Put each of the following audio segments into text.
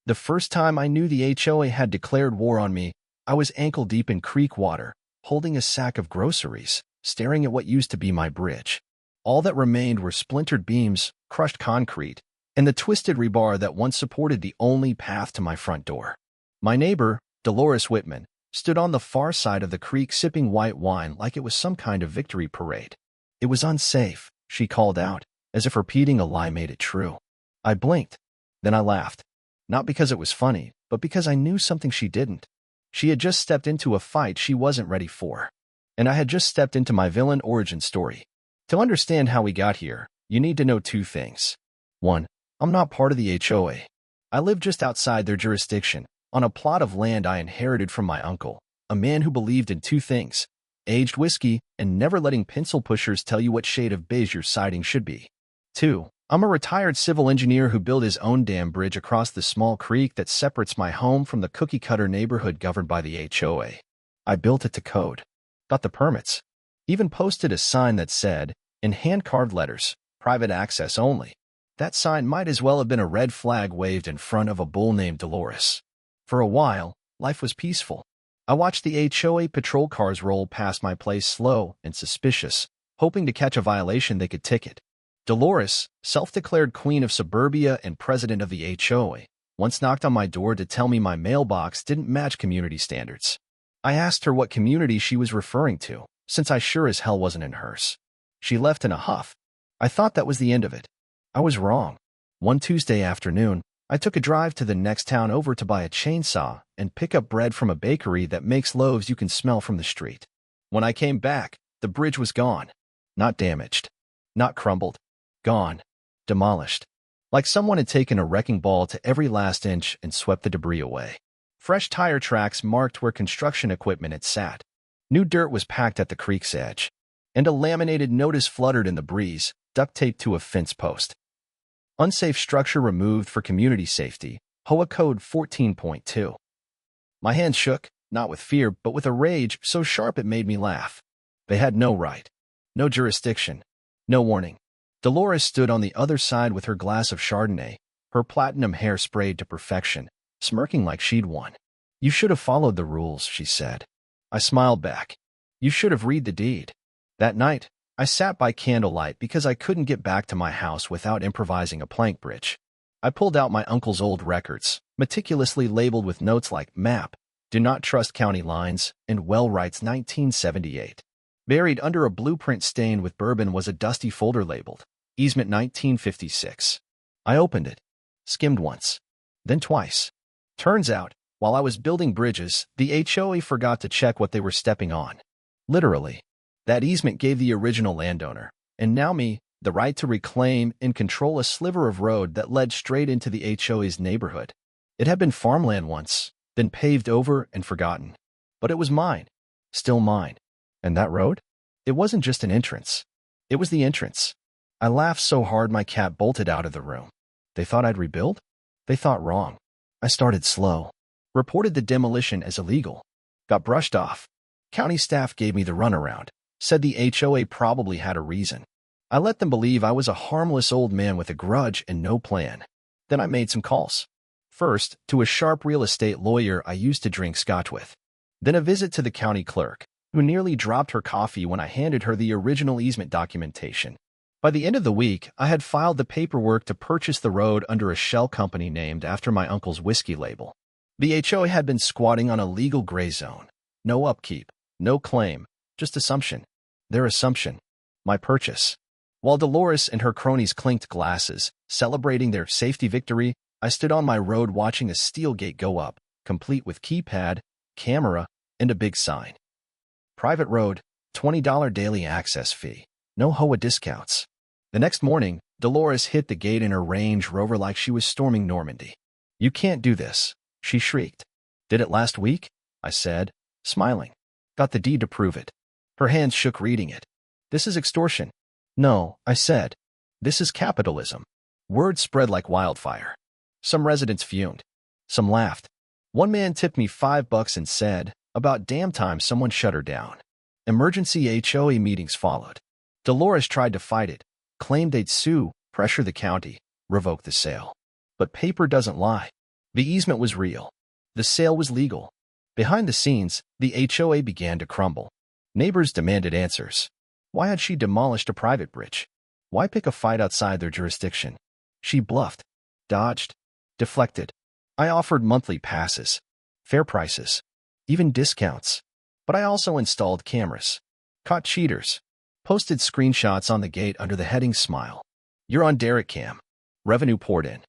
The first time I knew the HOA had declared war on me, I was ankle-deep in creek water, holding a sack of groceries, staring at what used to be my bridge. All that remained were splintered beams, crushed concrete, and the twisted rebar that once supported the only path to my front door. My neighbor, Dolores Whitman, stood on the far side of the creek sipping white wine like it was some kind of victory parade. "It was unsafe," she called out, as if repeating a lie made it true. I blinked. Then I laughed. Not because it was funny, but because I knew something she didn't. She had just stepped into a fight she wasn't ready for. And I had just stepped into my villain origin story. To understand how we got here, you need to know two things. 1. I'm not part of the HOA. I live just outside their jurisdiction, on a plot of land I inherited from my uncle, a man who believed in two things: aged whiskey and never letting pencil pushers tell you what shade of beige your siding should be. 2. I'm a retired civil engineer who built his own dam bridge across the small creek that separates my home from the cookie-cutter neighborhood governed by the HOA. I built it to code, got the permits, even posted a sign that said, in hand-carved letters, "Private access only." That sign might as well have been a red flag waved in front of a bull named Dolores. For a while, life was peaceful. I watched the HOA patrol cars roll past my place slow and suspicious, hoping to catch a violation they could ticket. Dolores, self-declared queen of suburbia and president of the HOA, once knocked on my door to tell me my mailbox didn't match community standards. I asked her what community she was referring to, since I sure as hell wasn't in hers. She left in a huff. I thought that was the end of it. I was wrong. One Tuesday afternoon, I took a drive to the next town over to buy a chainsaw and pick up bread from a bakery that makes loaves you can smell from the street. When I came back, the bridge was gone. Not damaged. Not crumbled. Gone. Demolished. Like someone had taken a wrecking ball to every last inch and swept the debris away. Fresh tire tracks marked where construction equipment had sat. New dirt was packed at the creek's edge. And a laminated notice fluttered in the breeze, duct taped to a fence post. Unsafe structure removed for community safety, HOA Code 14.2. My hands shook, not with fear, but with a rage so sharp it made me laugh. They had no right. No jurisdiction. No warning. Dolores stood on the other side with her glass of Chardonnay, her platinum hair sprayed to perfection, smirking like she'd won. "You should have followed the rules," she said. I smiled back. "You should have read the deed." That night, I sat by candlelight because I couldn't get back to my house without improvising a plank bridge. I pulled out my uncle's old records, meticulously labeled with notes like map, do not trust county lines, and well rights 1978. Buried under a blueprint stained with bourbon was a dusty folder labeled easement 1956. I opened it, skimmed once, then twice. Turns out, while I was building bridges, the HOA forgot to check what they were stepping on. Literally. That easement gave the original landowner, and now me, the right to reclaim and control a sliver of road that led straight into the HOA's neighborhood. It had been farmland once, then paved over and forgotten. But it was mine. Still mine. And that road? It wasn't just an entrance. It was the entrance. I laughed so hard my cat bolted out of the room. They thought I'd rebuild? They thought wrong. I started slow. Reported the demolition as illegal. Got brushed off. County staff gave me the runaround. Said the HOA probably had a reason. I let them believe I was a harmless old man with a grudge and no plan. Then I made some calls. First, to a sharp real estate lawyer I used to drink scotch with. Then a visit to the county clerk, who nearly dropped her coffee when I handed her the original easement documentation. By the end of the week, I had filed the paperwork to purchase the road under a shell company named after my uncle's whiskey label. The HOA had been squatting on a legal gray zone. No upkeep, no claim, just assumption. Their assumption. My purchase. While Dolores and her cronies clinked glasses, celebrating their safety victory, I stood on my road watching a steel gate go up, complete with keypad, camera, and a big sign. Private road, $20 daily access fee. No HOA discounts. The next morning, Dolores hit the gate in her Range Rover like she was storming Normandy. "You can't do this," she shrieked. "Did it last week?" I said, smiling. "Got the deed to prove it." Her hands shook reading it. "This is extortion." "No," I said. "This is capitalism." Word spread like wildfire. Some residents fumed. Some laughed. One man tipped me $5 and said, "About damn time someone shut her down." Emergency HOA meetings followed. Dolores tried to fight it, claimed they'd sue, pressure the county, revoke the sale. But paper doesn't lie. The easement was real. The sale was legal. Behind the scenes, the HOA began to crumble. Neighbors demanded answers. Why had she demolished a private bridge? Why pick a fight outside their jurisdiction? She bluffed, dodged, deflected. I offered monthly passes, fair prices, even discounts. But I also installed cameras, caught cheaters, posted screenshots on the gate under the heading "Smile. You're on Derek Cam." Revenue poured in,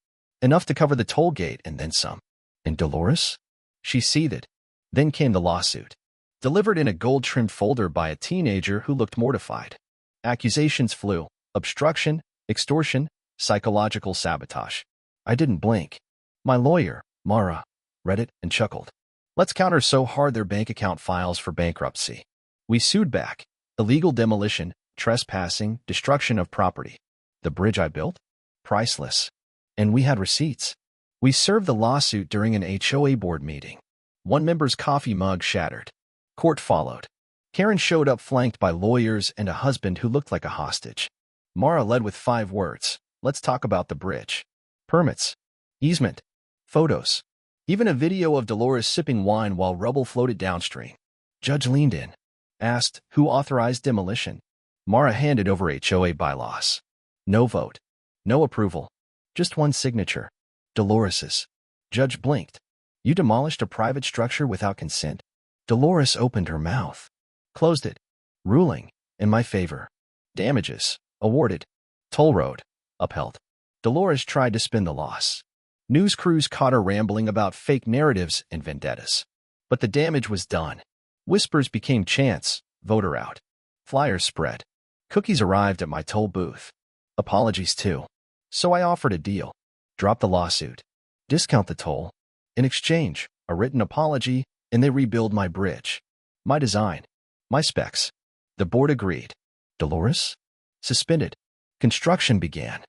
enough to cover the toll gate and then some. And Dolores? She seethed. Then came the lawsuit, delivered in a gold-trimmed folder by a teenager who looked mortified. Accusations flew: obstruction, extortion, psychological sabotage. I didn't blink. My lawyer, Mara, read it and chuckled. Let's counter so hard their bank account files for bankruptcy. We sued back. Illegal demolition, trespassing, destruction of property. The bridge I built? Priceless. And we had receipts. We served the lawsuit during an HOA board meeting. One member's coffee mug shattered. Court followed. Karen showed up flanked by lawyers and a husband who looked like a hostage. Mara led with 5 words. Let's talk about the bridge. Permits. Easement. Photos. Even a video of Dolores sipping wine while rubble floated downstream. Judge leaned in. Asked, who authorized demolition? Mara handed over HOA bylaws. No vote. No approval. Just one signature. Dolores's. Judge blinked. You demolished a private structure without consent? Dolores opened her mouth. Closed it. Ruling. In my favor. Damages. Awarded. Toll road. Upheld. Dolores tried to spin the loss. News crews caught her rambling about fake narratives and vendettas. But the damage was done. Whispers became chants. Voter out. Flyers spread. Cookies arrived at my toll booth. Apologies too. So I offered a deal. Drop the lawsuit. Discount the toll. In exchange, a written apology, and they rebuild my bridge. My design. My specs. The board agreed. Dolores? Suspended. Construction began.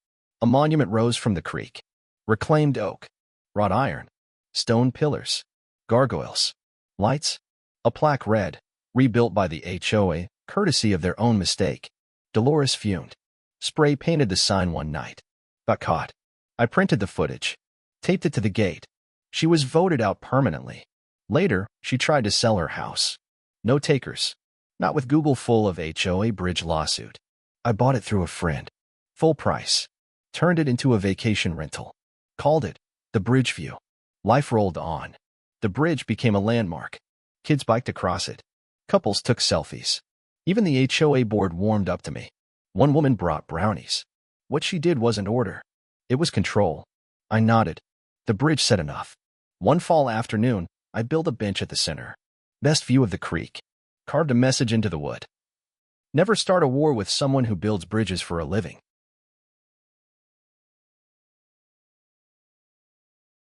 A monument rose from the creek. Reclaimed oak. Wrought iron. Stone pillars. Gargoyles. Lights. A plaque read, rebuilt by the HOA, courtesy of their own mistake. Dolores fumed. Spray painted the sign one night. Got caught. I printed the footage. Taped it to the gate. She was voted out permanently. Later, she tried to sell her house. No takers. Not with Google full of HOA bridge lawsuit. I bought it through a friend. Full price. Turned it into a vacation rental. Called it the Bridge View. Life rolled on. The bridge became a landmark. Kids biked across it. Couples took selfies. Even the HOA board warmed up to me. One woman brought brownies. What she did wasn't order. It was control. I nodded. The bridge said enough. One fall afternoon, I built a bench at the center. Best view of the creek. Carved a message into the wood. Never start a war with someone who builds bridges for a living.